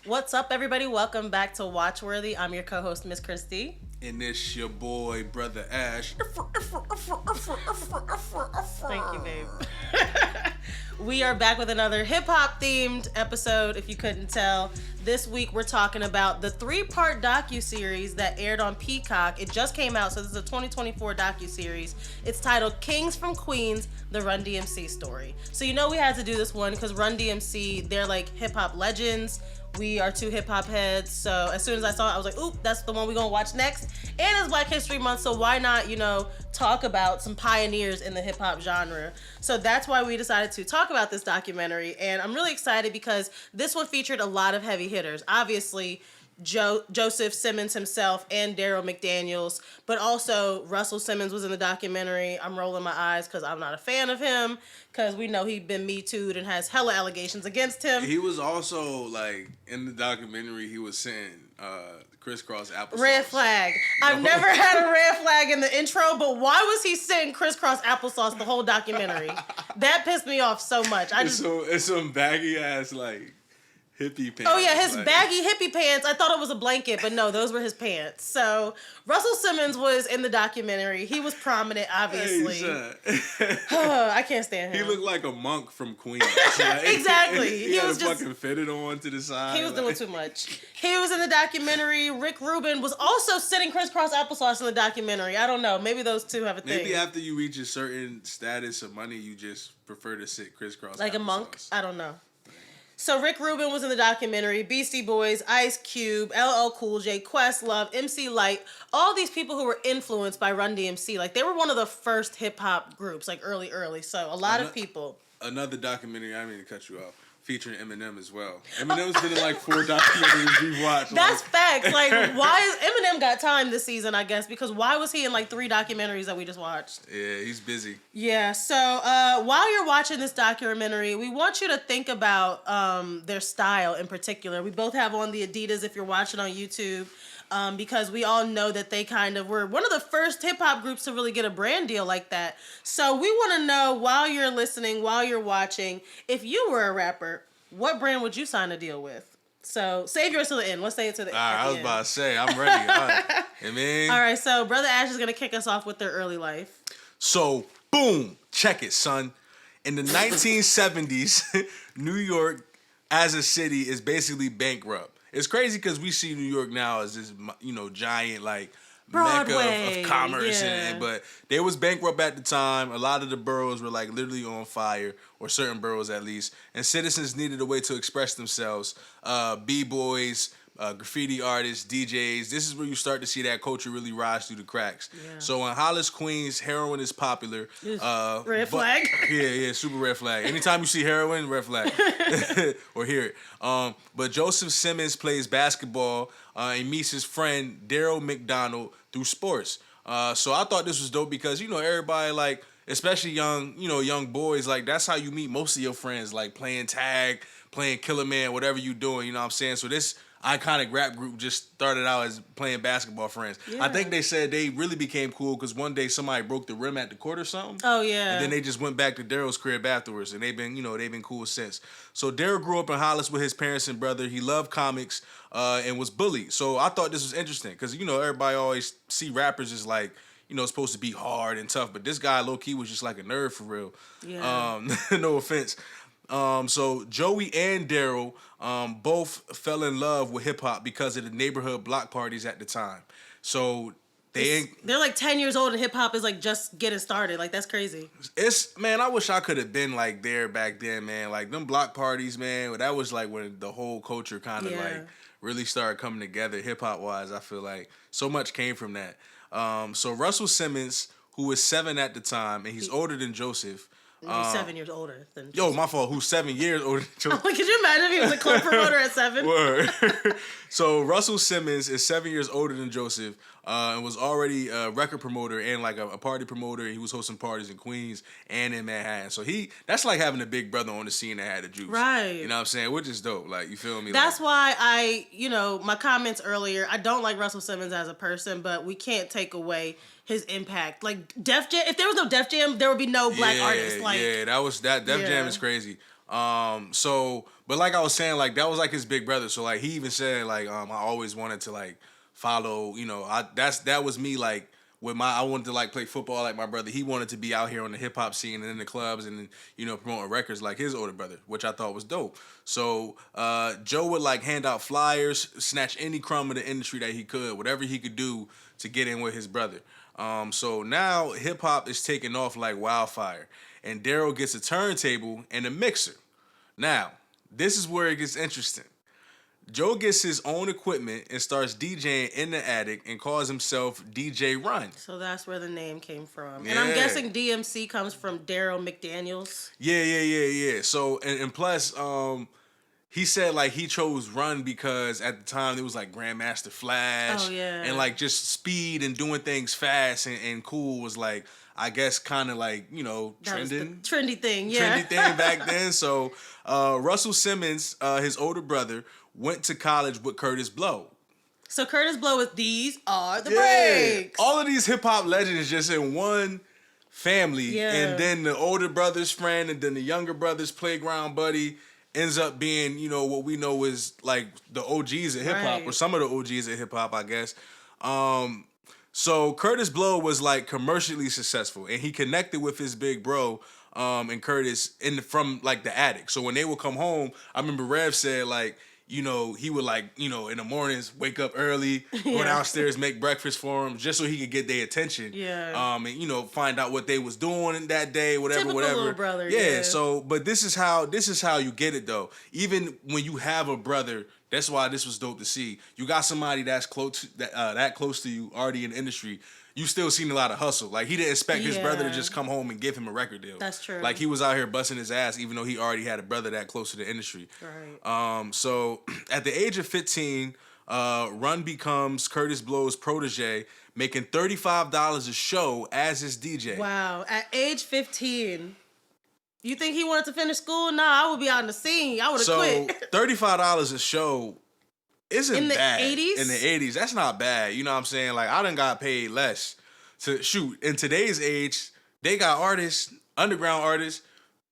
What's up, everybody? Welcome back to Watchworthy. I'm your co-host, Miss Christy. And this your boy, Brother Ash. Thank you, babe. We are back with another hip-hop themed episode, if you couldn't tell. This week, we're talking about the 3-part docuseries that aired on Peacock. It just came out, so this is a 2024 docuseries. It's titled Kings from Queens, the RUN DMC Story. So you know we had to do this one because RUN DMC, they're like hip-hop legends. We are two hip-hop heads, so as soon as I saw it, I was like, oop, that's the one we're gonna watch next. And it's Black History Month, so why not, talk about some pioneers in the hip-hop genre. So that's why we decided to talk about this documentary, and I'm really excited because this one featured a lot of heavy hitters. Obviously, Joseph Simmons himself and Darryl McDaniels, but also Russell Simmons was in the documentary. I'm rolling my eyes because I'm not a fan of him, because we know he'd been Me Too'd and has hella allegations against him. He was also, like, in the documentary, he was saying crisscross applesauce. Red flag. I've never had a red flag in the intro, but why was he saying crisscross applesauce the whole documentary? That pissed me off so much. It's some baggy ass, like, hippie pants. Oh yeah, his baggy hippie pants. I thought it was a blanket, but no, those were his pants. So Russell Simmons was in the documentary. He was prominent, obviously. I can't stand him. He looked like a monk from Queens. Like, exactly. He had just fucking fitted on to the side. He was doing too much. He was in the documentary. Rick Rubin was also sitting crisscross applesauce in the documentary. I don't know. Maybe those two have a thing. Maybe after you reach a certain status of money, you just prefer to sit crisscross like applesauce. a monk? I don't know. So Rick Rubin was in the documentary, Beastie Boys, Ice Cube, LL Cool J, Questlove, MC Lyte, all these people who were influenced by Run DMC. Like, they were one of the first hip-hop groups, like, early. So a lot of people. Another documentary, I didn't mean to cut you off, featuring Eminem as well. Eminem's been in, like, 4 documentaries we've watched. That's facts. Like, why is Eminem got time this season, I guess, because why was he in, like, 3 documentaries that we just watched? Yeah, he's busy. Yeah, so while you're watching this documentary, we want you to think about their style in particular. We both have on the Adidas if you're watching on YouTube, because we all know that they kind of were one of the first hip-hop groups to really get a brand deal like that. So we want to know, while you're listening, while you're watching, if you were a rapper, what brand would you sign a deal with? So save yours to the end. Let's say it to the end. I was about to say, I'm ready. All right, so Brother Ash is going to kick us off with their early life. So, boom, check it, son. In the 1970s, New York as a city is basically bankrupt. It's crazy because we see New York now as this, giant, like, Broadway, mecca of commerce. Yeah. But they was bankrupt at the time. A lot of the boroughs were, like, literally on fire, or certain boroughs at least. And citizens needed a way to express themselves. B-boys, graffiti artists, DJs. This is where you start to see that culture really rise through the cracks. Yeah. So in Hollis, Queens, heroin is popular. Red flag. Yeah, super red flag. Anytime you see heroin, red flag. Or hear it. But Joseph Simmons plays basketball and meets his friend Darryl McDonald through sports. So I thought this was dope because, everybody, like, especially young boys, like, that's how you meet most of your friends, like playing tag, playing Killer Man, whatever you doing, you know what I'm saying? So this iconic rap group just started out as playing basketball friends. Yeah. I think they said they really became cool because one day somebody broke the rim at the court or something. Oh, yeah. And then they just went back to Darryl's crib afterwards, and they've been cool since. So Darryl grew up in Hollis with his parents and brother. He loved comics and was bullied. So I thought this was interesting because, everybody always see rappers as like, supposed to be hard and tough, but this guy low-key was just like a nerd for real. Yeah. No offense. So Joey and Darryl both fell in love with hip hop because of the neighborhood block parties at the time. So they're like 10 years old and hip hop is like just getting started. Like, that's crazy. I wish I could have been like there back then, man. Like them block parties, man. That was like when the whole culture kind of like really started coming together hip hop wise. I feel like so much came from that. So Russell Simmons, who was 7 at the time, and he's older than Joseph. He's 7 years older than Joseph. Yo, my fault. Who's 7 years older than Joseph? Could you imagine if he was a club promoter at 7? Word. So Russell Simmons is 7 years older than Joseph and was already a record promoter and like a party promoter. He was hosting parties in Queens and in Manhattan. So that's like having a big brother on the scene that had the juice. Right. You know what I'm saying? Which is dope. Like, you feel me? That's why my comments earlier, I don't like Russell Simmons as a person, but we can't take away his impact. Like, Def Jam, if there was no Def Jam, there would be no black artists. Like, Def Jam is crazy. But like I was saying, like that was like his big brother. So like he even said like I always wanted to like follow. That was me like. I wanted to like play football like my brother. He wanted to be out here on the hip hop scene and in the clubs and promoting records like his older brother, which I thought was dope. So Joe would like hand out flyers, snatch any crumb of the industry that he could, whatever he could do to get in with his brother. So now hip hop is taking off like wildfire, and Darryl gets a turntable and a mixer. Now this is where it gets interesting. Joe gets his own equipment and starts DJing in the attic and calls himself DJ Run. So that's where the name came from. Yeah. And I'm guessing DMC comes from Darryl McDaniels. Yeah. So, and plus, he said like he chose Run because at the time it was like Grandmaster Flash. Oh, yeah. And like just speed and doing things fast and cool was like, I guess kind of like, trending. Trendy thing, yeah. Trendy thing back then. So Russell Simmons, his older brother, went to college with Curtis Blow. So Curtis Blow is These Are the Breaks. All of these hip hop legends just in one family. Yeah. And then the older brother's friend and then the younger brother's playground buddy ends up being, what we know is like the OGs of hip hop, or some of the OGs of hip hop, I guess. So Curtis Blow was like commercially successful, and he connected with his big bro and Curtis from like the attic. So when they would come home, I remember Rev said like, he would like, in the mornings wake up early, go downstairs, make breakfast for them just so he could get their attention. Yeah. And find out what they was doing that day, whatever. Typical little brother. Yeah. So, but this is how you get it though. Even when you have a brother. That's why this was dope to see. You got somebody that's close to you already in the industry. You still seen a lot of hustle. Like he didn't expect his brother to just come home and give him a record deal. That's true. Like he was out here busting his ass, even though he already had a brother that close to the industry. Right. So at the age of 15, Run becomes Curtis Blow's protege, making $35 a show as his DJ. Wow. At age 15. You think he wanted to finish school? Nah, I would be out in the scene. I would have quit. $35 a show isn't bad. In the 80s? In the 80s, that's not bad. You know what I'm saying? Like, I done got paid less to shoot. In today's age, they got artists, underground artists,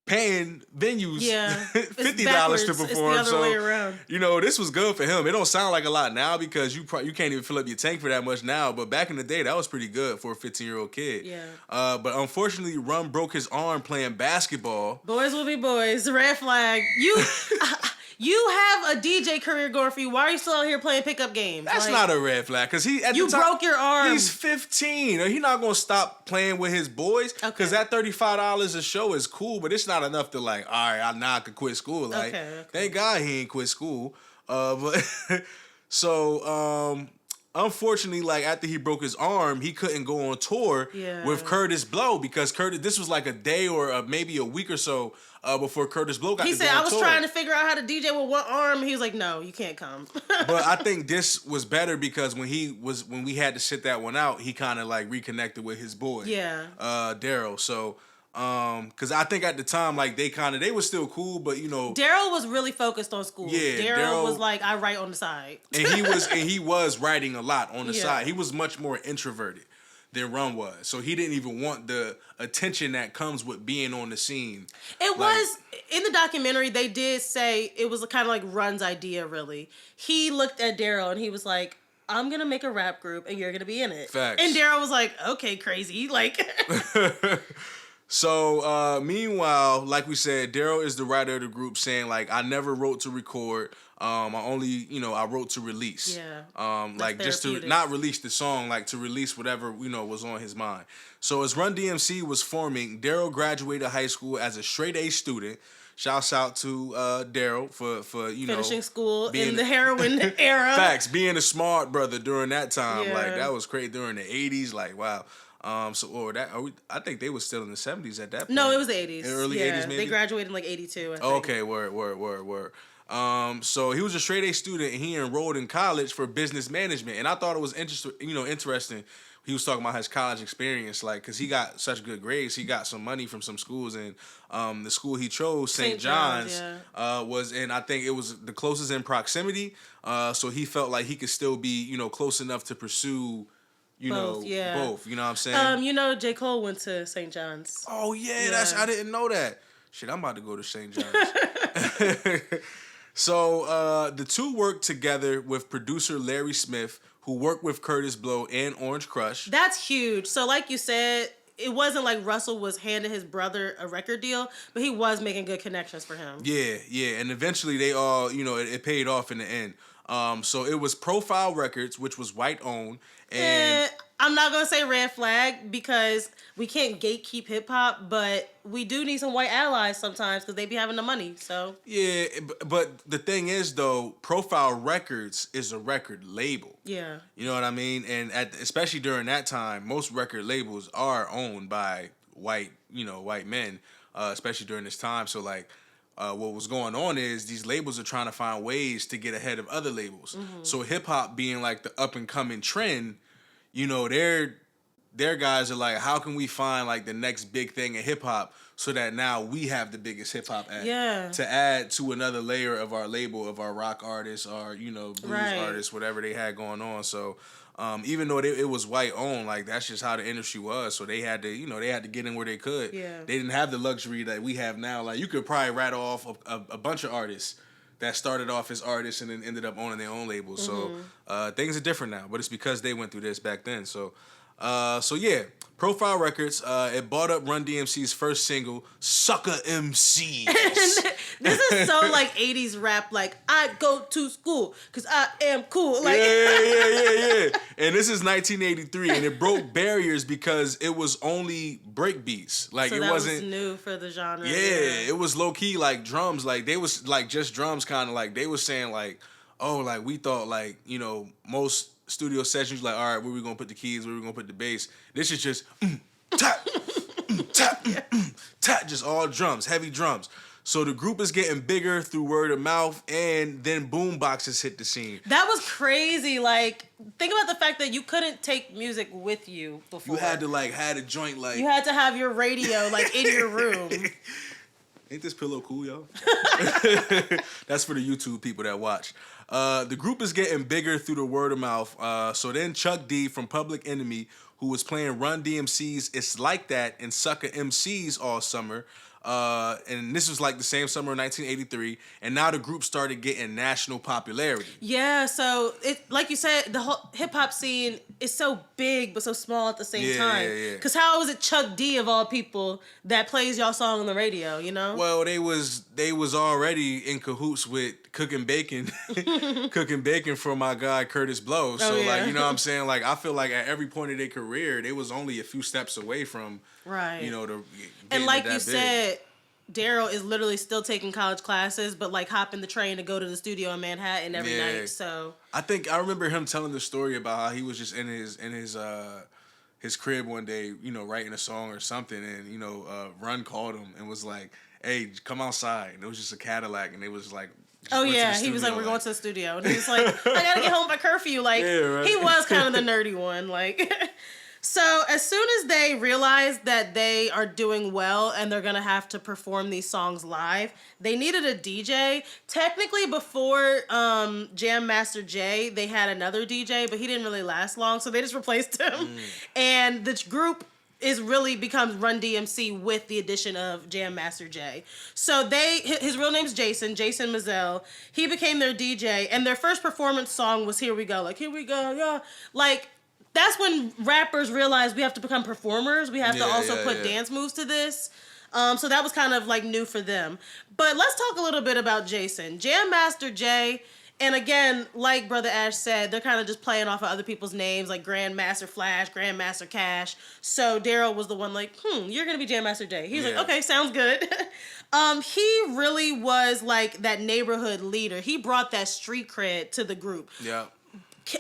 paying venues $50 to perform. It's the other way around. This was good for him. It don't sound like a lot now because you can't even fill up your tank for that much now. But back in the day, that was pretty good for a 15-year-old kid. Yeah. But unfortunately, Run broke his arm playing basketball. Boys will be boys. Red flag. You have a DJ career going for you. Why are you still out here playing pickup games? That's not a red flag because you broke your arm. He's 15. He's not gonna stop playing with his boys because that $35 a show is cool, but it's not enough to like. All right, now I could quit school. Like, thank God he ain't quit school. Unfortunately, like after he broke his arm, he couldn't go on tour with Curtis Blow because this was like a day or maybe a week or so before Curtis Blow got. He to said, go on "I was tour. trying to figure out how to DJ with one arm." He was like, "No, you can't come." But I think this was better because when we had to sit that one out, he kind of like reconnected with his boy, Darryl. So. Because I think at the time, like they were still cool, but Darryl was really focused on school. Yeah, Darryl was like, I write on the side, and he was writing a lot on the side. He was much more introverted than Run was, so he didn't even want the attention that comes with being on the scene. It was in the documentary. They did say it was kind of like Run's idea. Really, he looked at Darryl and he was like, I'm gonna make a rap group and you're gonna be in it. Facts. And Darryl was like, okay, crazy, like. So, meanwhile, like we said, Darryl is the writer of the group saying, like, I never wrote to record. I only, I wrote to release. Yeah. Like, just to not release the song, like, to release whatever, was on his mind. So, as Run DMC was forming, Darryl graduated high school as a straight A student. Shouts out to Darryl for finishing school in the heroin era. Facts. Being a smart brother during that time. Yeah. Like, that was crazy during the 80s. Like, wow. I think they were still in the 70s at that point. No, it was the 80s. Early 80s, maybe? They graduated in like 82, I think. Okay, word. So he was a straight A student and he enrolled in college for business management. And I thought it was interesting. He was talking about his college experience, like, because he got such good grades. He got some money from some schools, and the school he chose, St. John's, was in, I think it was the closest in proximity. So he felt like he could still be, close enough to pursue both. You know what I'm saying? J. Cole went to St. John's. Oh yeah, I didn't know that. Shit, I'm about to go to St. John's. So the two worked together with producer Larry Smith, who worked with Curtis Blow and Orange Crush. That's huge. So like you said, it wasn't like Russell was handing his brother a record deal, but he was making good connections for him. Yeah. And eventually they all, it paid off in the end. So it was Profile Records, which was white owned. And I'm not going to say red flag because we can't gatekeep hip hop, but we do need some white allies sometimes because they be having the money. So yeah, but the thing is though, Profile Records is a record label. Yeah. You know what I mean? And especially during that time, most record labels are owned by white men, especially during this time. So like, what was going on is these labels are trying to find ways to get ahead of other labels. Mm-hmm. So hip hop being like the up and coming trend, their guys are like, how can we find like the next big thing in hip hop so that now we have the biggest hip hop act to add to another layer of our label, of our rock artists, our blues artists, whatever they had going on. So even though it was white owned, like that's just how the industry was. So they had to get in where they could. Yeah. They didn't have the luxury that we have now. Like you could probably rattle off a bunch of artists that started off as artists and then ended up owning their own labels. Mm-hmm. So things are different now, but it's because they went through this back then. So yeah, Profile Records, it bought up Run DMC's first single, Sucker MC. This is so like 80s rap, like, I go to school because I am cool. Like, yeah. And this is 1983, and it broke barriers because it was only break beats. Like, so it that wasn't was new for the genre. Yeah, it was low key like drums. Like, they was like just drums, kind of like they was saying like, oh, like we thought like most studio sessions, like, all right, where we gonna put the keys, where we gonna put the bass. This is just tap, tap, tap, just all drums, heavy drums. So the group is getting bigger through word of mouth, and then boom boxes hit the scene. That was crazy. Like, think about the fact that you couldn't take music with you before. You had to had a joint like. You had to have your radio like in your room. Ain't this pillow cool, y'all? That's for the YouTube people that watch. The group is getting bigger through the word of mouth. So then Chuck D from Public Enemy, who was playing Run DMC's It's Like That and Sucker MCs all summer, and this was like the same summer of 1983, and now the group started getting national popularity. Yeah, so it, like you said, the whole hip hop scene is so big but so small at the same time. Yeah. Because how is it Chuck D of all people that plays y'all song on the radio? Well, they was already in cahoots with cooking bacon for my guy Curtis Blow. So like, you know what I'm saying? Like, I feel like at every point of their career, they was only a few steps away from and like you said, Darryl is literally still taking college classes, but like hopping the train to go to the studio in Manhattan every night. So I remember him telling the story about how he was just in his crib one day, writing a song or something, and Run called him and was like, "Hey, come outside." And it was just a Cadillac, and it was like. Oh yeah, he was like, "We're going to the studio," and he was like, "I gotta get home by curfew." Like he was kind of the nerdy one, like. So as soon as they realized that they are doing well and they're going to have to perform these songs live, they needed a DJ. Technically, before Jam Master Jay, they had another DJ, but he didn't really last long, so they just replaced him. And the group is really becomes Run DMC with the addition of Jam Master Jay. So his real name's Jason Mizell. He became their DJ, and their first performance song was Here We Go. Like, here we go, yeah. Like, that's when rappers realized we have to become performers. We have to also put dance moves to this. So that was kind of like new for them. But let's talk a little bit about Jason. Jam Master Jay, and again, like Brother Ash said, they're kind of just playing off of other people's names, like Grandmaster Flash, Grandmaster Cash. So Darryl was the one like, you're going to be Jam Master Jay. He's like, okay, sounds good. He really was like that neighborhood leader. He brought that street cred to the group. Yeah.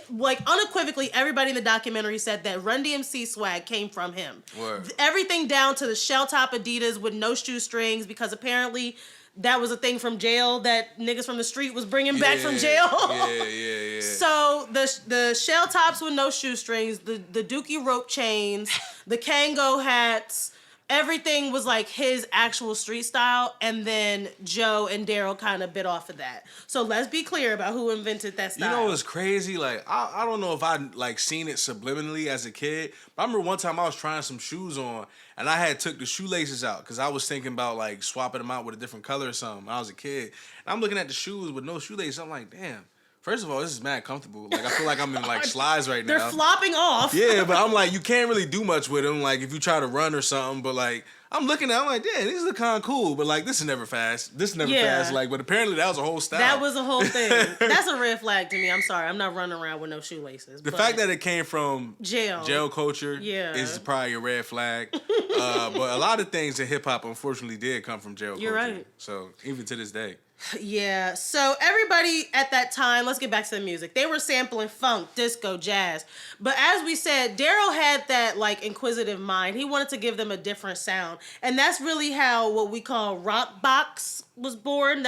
Like, unequivocally, everybody in the documentary said that Run DMC swag came from him. Word. Everything down to the shell top Adidas with no shoestrings, because apparently that was a thing from jail that niggas from the street was bringing back from jail. Yeah. So the shell tops with no shoestrings, the Dookie rope chains, the Kango hats, everything was like his actual street style, and then Joe and Darryl kind of bit off of that. So let's be clear about who invented that style. You know what's crazy? Like, I don't know if I like seen it subliminally as a kid, but I remember one time I was trying some shoes on, and I had took the shoelaces out because I was thinking about like swapping them out with a different color or something when I was a kid. And I'm looking at the shoes with no shoelaces. I'm like, damn. First of all, this is mad comfortable. Like, I feel like I'm in, like, slides right now. They're flopping off. Yeah, but I'm like, you can't really do much with them, like, if you try to run or something. But, like, I'm looking at them, I'm like, yeah, these look kind of cool. But, like, this is never fast. This is never fast. Like, but apparently that was a whole style. That was a whole thing. That's a red flag to me. I'm sorry. I'm not running around with no shoelaces. The fact that it came from jail culture is probably a red flag. But a lot of things in hip-hop, unfortunately, did come from jail culture. You're right. So, even to this day. Yeah, so everybody at that time, let's get back to the music. They were sampling funk, disco, jazz. But as we said, Darryl had that like inquisitive mind. He wanted to give them a different sound. And that's really how what we call rock box was born.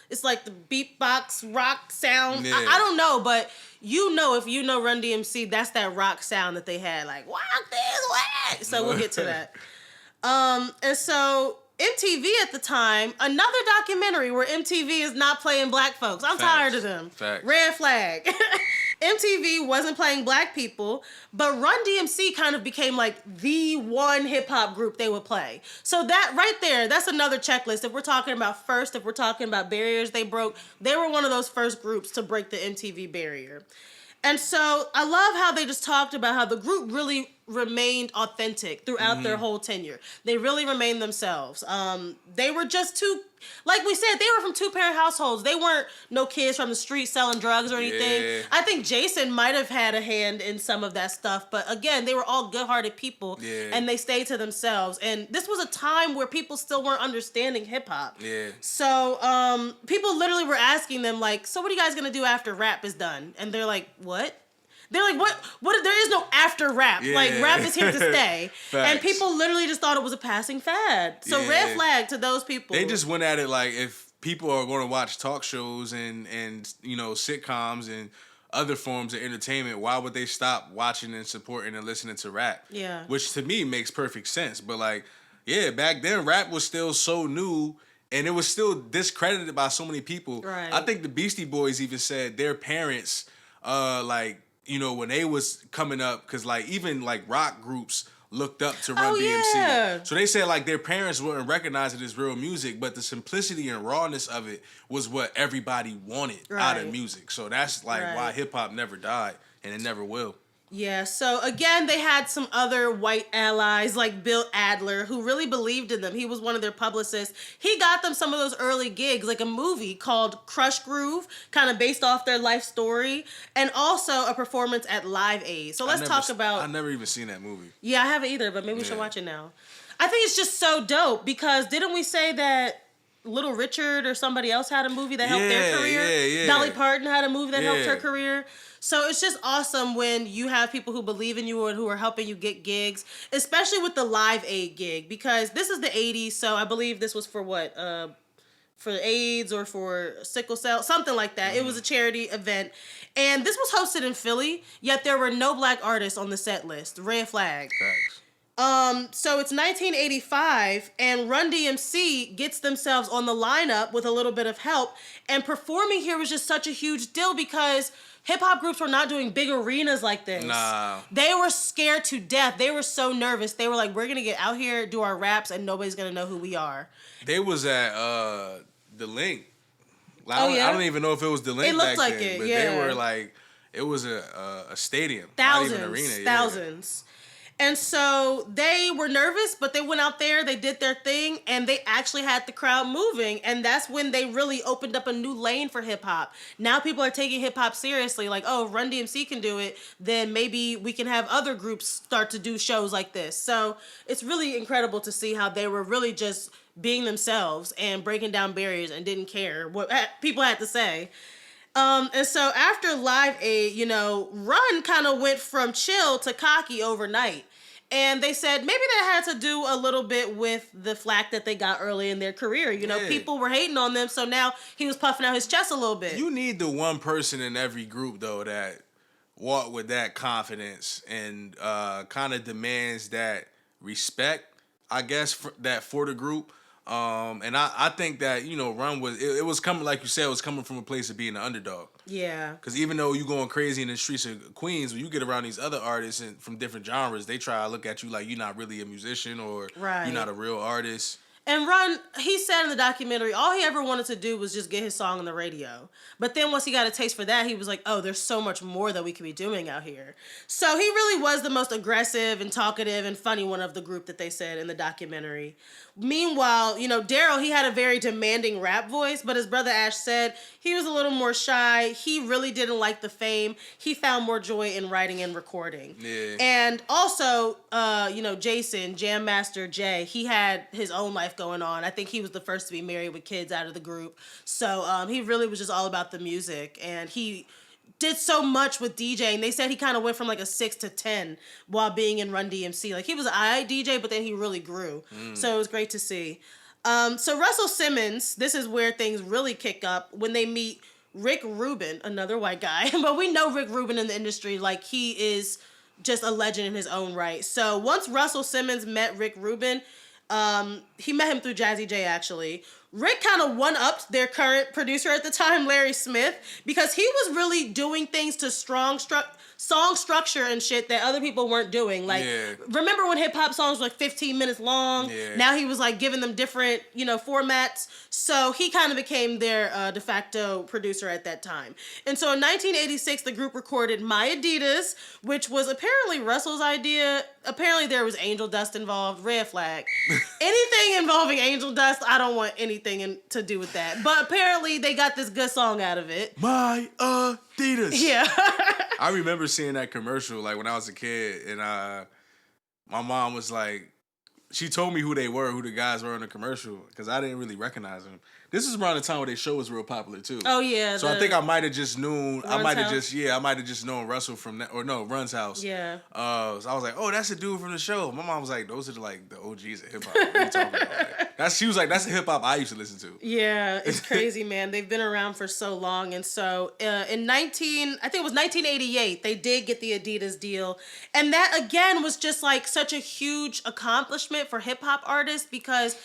It's like the beatbox rock sound. Yeah. I don't know, but you know, if you know Run DMC, that's that rock sound that they had. Like, walk this way. So we'll get to that. And so MTV at the time, another documentary where MTV is not playing black folks. I'm tired of them. Facts. Red flag. MTV wasn't playing black people, but Run DMC kind of became like the one hip hop group they would play. So that right there, that's another checklist. If we're talking about first, if we're talking about barriers they broke, they were one of those first groups to break the MTV barrier. And so I love how they just talked about how the group really remained authentic throughout their whole tenure. They really remained themselves. They were just two, like we said, they were from two-parent households. They weren't no kids from the street selling drugs or anything. Yeah. I think Jason might have had a hand in some of that stuff, but again, they were all good-hearted people, and they stayed to themselves. And this was a time where people still weren't understanding hip-hop. Yeah. So people literally were asking them, like, so what are you guys going to do after rap is done? And they're like, what? They're like, what? There is no after rap. Yeah. Like, rap is here to stay. Facts. And people literally just thought it was a passing fad. So red flag to those people. They just went at it like, if people are going to watch talk shows and you know, sitcoms and other forms of entertainment, why would they stop watching and supporting and listening to rap? Yeah. Which to me makes perfect sense. But like, yeah, back then rap was still so new and it was still discredited by so many people. Right. I think the Beastie Boys even said their parents, like, you know, when they was coming up, because like even like rock groups looked up to Run DMC. Yeah. So they said like their parents wouldn't recognize it as real music, but the simplicity and rawness of it was what everybody wanted out of music. So that's like why hip hop never died and it never will. Yeah, so again, they had some other white allies like Bill Adler who really believed in them. He was one of their publicists. He got them some of those early gigs, like a movie called Crush Groove, kind of based off their life story, and also a performance at Live Aid. So let's talk about... I never even seen that movie. Yeah, I haven't either, but maybe we should watch it now. I think it's just so dope because didn't we say that Little Richard or somebody else had a movie that helped their career? Yeah. Dolly Parton had a movie that helped her career. So it's just awesome when you have people who believe in you and who are helping you get gigs, especially with the Live Aid gig, because this is the 80s, so I believe this was for what? For AIDS or for sickle cell, something like that. It was a charity event. And this was hosted in Philly, yet there were no black artists on the set list. Red flag. Facts. So it's 1985, and Run DMC gets themselves on the lineup with a little bit of help, and performing here was just such a huge deal because hip-hop groups were not doing big arenas like this. Nah. They were scared to death. They were so nervous. They were like, we're going to get out here, do our raps, and nobody's going to know who we are. They was at the Link. I don't even know if it was the Link It looked back like then, it, but yeah. they were like, it was a stadium. Thousands, not even an arena. thousands. And so they were nervous, but they went out there, they did their thing, and they actually had the crowd moving. And that's when they really opened up a new lane for hip hop. Now people are taking hip hop seriously. Like, oh, Run DMC can do it, then maybe we can have other groups start to do shows like this. So it's really incredible to see how they were really just being themselves and breaking down barriers and didn't care what people had to say. And so after Live Aid, you know, Run kind of went from chill to cocky overnight. And they said maybe that had to do a little bit with the flack that they got early in their career. You know, people were hating on them, so now he was puffing out his chest a little bit. You need the one person in every group, though, that walk with that confidence and kind of demands that respect I guess, for the group. And I think that, Run was, it was coming, like you said, it was coming from a place of being an underdog. Yeah. Because even though you going crazy in the streets of Queens, when you get around these other artists from different genres, they try to look at you like you're not really a musician or you're not a real artist. And Run, he said in the documentary, all he ever wanted to do was just get his song on the radio. But then once he got a taste for that, he was like, oh, there's so much more that we could be doing out here. So he really was the most aggressive and talkative and funny one of the group that they said in the documentary. Meanwhile, Darryl, he had a very demanding rap voice, but as Brotha Ash said, he was a little more shy. He really didn't like the fame. He found more joy in writing and recording. Yeah. And also, Jason, Jam Master Jay, he had his own life going on. I think he was the first to be married with kids out of the group. So he really was just all about the music. And he did so much with DJing. They said he kind of went from like a 6 to 10 while being in Run DMC. Like he was an DJ, but then he really grew. So it was great to see. So Russell Simmons, this is where things really kick up when they meet Rick Rubin, another white guy. But we know Rick Rubin in the industry. Like he is just a legend in his own right. So once Russell Simmons met Rick Rubin, he met him through Jazzy J, actually. Rick kind of one-upped their current producer at the time, Larry Smith, because he was really doing things to song structure and shit that other people weren't doing. Like, remember when hip-hop songs were like 15 minutes long? Yeah. Now he was like giving them different, formats. So he kind of became their de facto producer at that time. And so in 1986, the group recorded My Adidas, which was apparently Russell's idea. Apparently there was angel dust involved. Red flag. Anything involving angel dust, I don't want anything to do with that. But apparently they got this good song out of it. My Adidas. Yeah. I remember seeing that commercial like when I was a kid, and my mom was like, she told me who the guys were in the commercial, because I didn't really recognize them. This is around the time where their show was real popular too. Oh yeah. So I think I might have just known. I might have just known Russell from that, or no, Run's house. Yeah. So I was like, oh, that's a dude from the show. My mom was like, those are like the OGs of hip hop. What are you talking about? She was like, that's the hip hop I used to listen to. Yeah, it's crazy, man. They've been around for so long, and so in 1988, they did get the Adidas deal, and that again was just like such a huge accomplishment for hip hop artists, because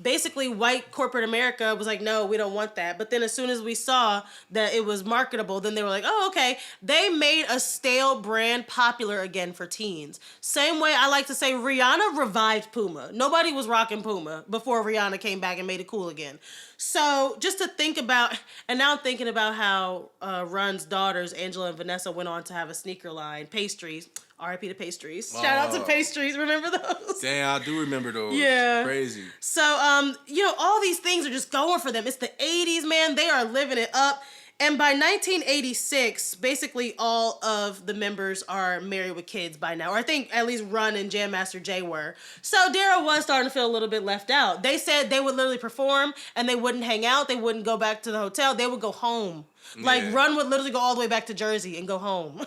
basically white corporate America was like, no, we don't want that. But then as soon as we saw that it was marketable, then they were like, oh, okay. They made a stale brand popular again for teens. Same way I like to say Rihanna revived Puma. Nobody was rocking Puma before Rihanna came back and made it cool again. So just to think about, and now I'm thinking about how Run's daughters, Angela and Vanessa, went on to have a sneaker line, Pastries. R.I.P. to Pastries. Shout out to Pastries. Remember those? Damn, I do remember those. Yeah. Crazy. So, all these things are just going for them. It's the 80s, man. They are living it up. And by 1986, basically all of the members are married with kids by now. Or I think at least Run and Jam Master Jay were. So Darryl was starting to feel a little bit left out. They said they would literally perform and they wouldn't hang out. They wouldn't go back to the hotel. They would go home. Like Run would literally go all the way back to Jersey and go home.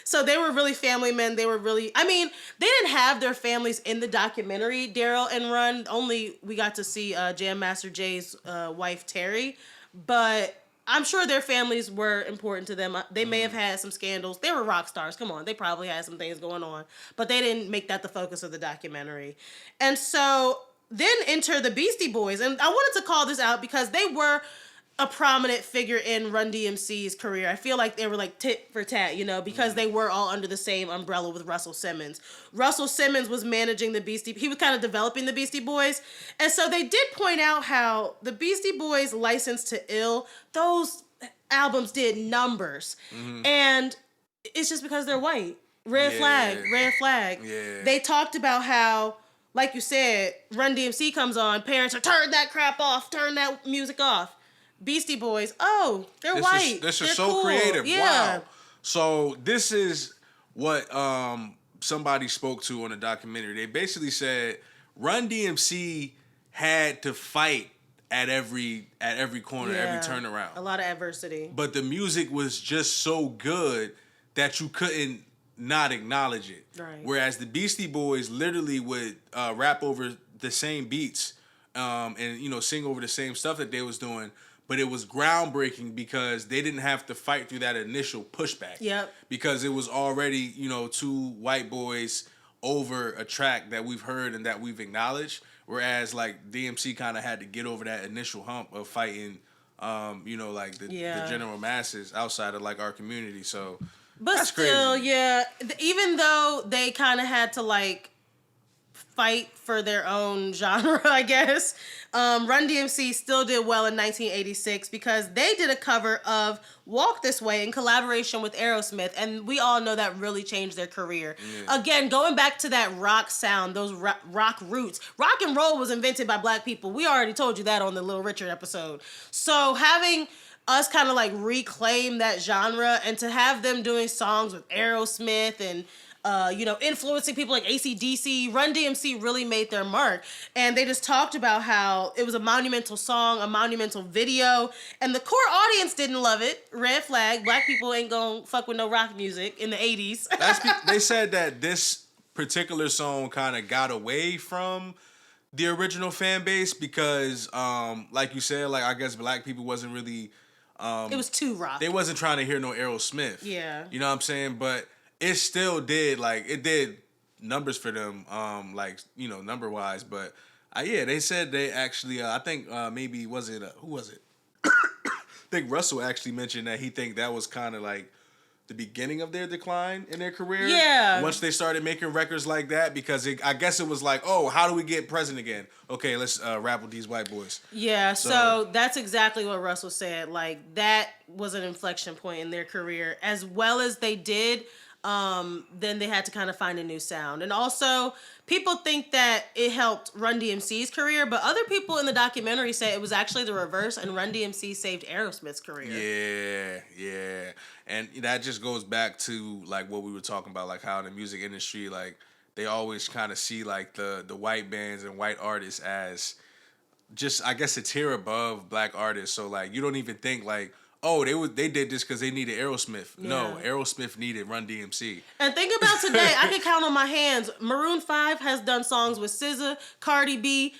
So they were really family men. They were really, they didn't have their families in the documentary, Darryl and Run. Only we got to see Jam Master Jay's wife, Terry. But I'm sure their families were important to them. They may have had some scandals. They were rock stars. Come on. They probably had some things going on. But they didn't make that the focus of the documentary. And so then enter the Beastie Boys. And I wanted to call this out because they were a prominent figure in Run DMC's career. I feel like they were like tit for tat, because they were all under the same umbrella with Russell Simmons. Russell Simmons was managing he was kind of developing the Beastie Boys. And so they did point out how the Beastie Boys' License to Ill, those albums did numbers. Mm-hmm. And it's just because they're white. Red flag. Yeah. They talked about how, like you said, Run DMC comes on, parents are, turn that crap off, turn that music off. Beastie Boys, they're white. This is they're so cool. creative. Yeah. Wow. So this is what somebody spoke to on the documentary. They basically said Run DMC had to fight at every corner, every turnaround. A lot of adversity. But the music was just so good that you couldn't not acknowledge it. Right. Whereas the Beastie Boys literally would rap over the same beats and sing over the same stuff that they was doing. But it was groundbreaking because they didn't have to fight through that initial pushback. Yep. Because it was already, two white boys over a track that we've heard and that we've acknowledged. Whereas like DMC kind of had to get over that initial hump of fighting, like the general masses outside of like our community. So, but that's still, crazy. yeah, even though they kind of had to like fight for their own genre, I guess. Run DMC still did well in 1986 because they did a cover of Walk This Way in collaboration with Aerosmith, and we all know that really changed their career. Yeah. Again, going back to that rock sound, those rock roots. Rock and roll was invented by black people. We already told you that on the Little Richard episode. So having us kind of like reclaim that genre and to have them doing songs with Aerosmith and influencing people like AC/DC, Run DMC really made their mark. And they just talked about how it was a monumental song, a monumental video, and the core audience didn't love it. Red flag. Black people ain't gonna fuck with no rock music in the 80s. They said that this particular song kind of got away from the original fan base because, like you said, like I guess black people wasn't really... it was too rock. They wasn't trying to hear no Aerosmith. Yeah. You know what I'm saying? But it still did, like, it did numbers for them, number-wise. But, they said they actually, I think maybe, who was it? I think Russell actually mentioned that he think that was kind of like the beginning of their decline in their career. Yeah. Once they started making records like that, because I guess it was like, oh, how do we get present again? Okay, let's rap with these white boys. Yeah, so that's exactly what Russell said. Like, that was an inflection point in their career. As well as they did... then they had to kind of find a new sound. And also, people think that it helped Run DMC's career, but other people in the documentary say it was actually the reverse, and Run DMC saved Aerosmith's career. Yeah. And that just goes back to, like, what we were talking about, like, how in the music industry, like, they always kind of see, like, the white bands and white artists as just, I guess, a tier above black artists. So, like, you don't even think, like, oh, they did this because they needed Aerosmith. Yeah. No, Aerosmith needed Run DMC. And think about today, I can count on my hands. Maroon 5 has done songs with SZA, Cardi B,